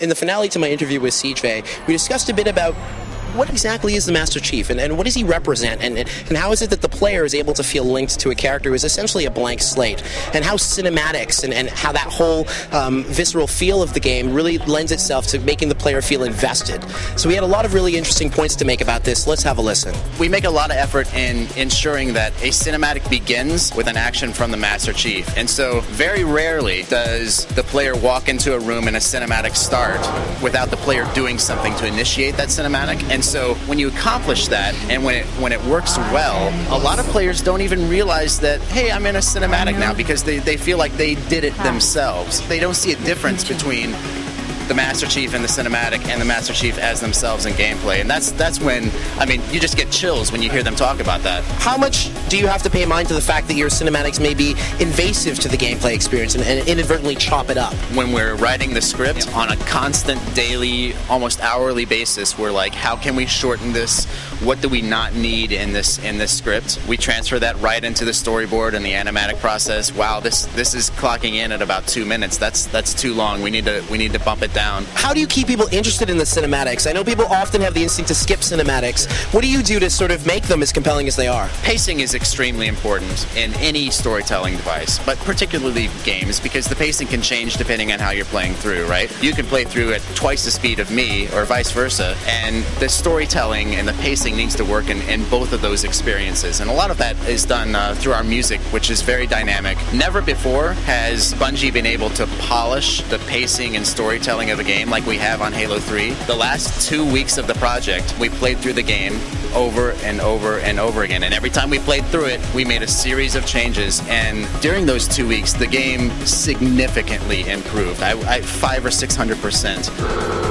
In the finale to my interview with CJ, we discussed a bit about what exactly is the Master Chief, and what does he represent, and how is it that the player is able to feel linked to a character who is essentially a blank slate, and how cinematics and how that whole visceral feel of the game really lends itself to making the player feel invested. So we had a lot of really interesting points to make about this. Let's have a listen. We make a lot of effort in ensuring that a cinematic begins with an action from the Master Chief, and so very rarely does the player walk into a room and a cinematic start without the player doing something to initiate that cinematic. And so when you accomplish that, and when it works well, a lot of players don't even realize that, hey, I'm in a cinematic now, because they feel like they did it themselves. They don't see a difference between the Master Chief and the cinematic and the Master Chief as themselves in gameplay. And that's when, I mean, you just get chills when you hear them talk about that. How much do you have to pay mind to the fact that your cinematics may be invasive to the gameplay experience and inadvertently chop it up? When we're writing the script on a constant daily, almost hourly basis, we're like, how can we shorten this? What do we not need in this script? We transfer that right into the storyboard and the animatic process. Wow, this is clocking in at about 2 minutes. That's too long. We need to bump it down. How do you keep people interested in the cinematics? I know people often have the instinct to skip cinematics. What do you do to sort of make them as compelling as they are? Pacing is extremely important in any storytelling device, but particularly games, because the pacing can change depending on how you're playing through, right? You can play through at twice the speed of me, or vice versa, and the storytelling and the pacing needs to work in both of those experiences. And a lot of that is done through our music, which is very dynamic. Never before has Bungie been able to polish the pacing and storytelling of a game like we have on Halo 3. The last 2 weeks of the project, we played through the game over and over and over again. And every time we played through it, we made a series of changes. And during those 2 weeks, the game significantly improved. I 500 or 600%.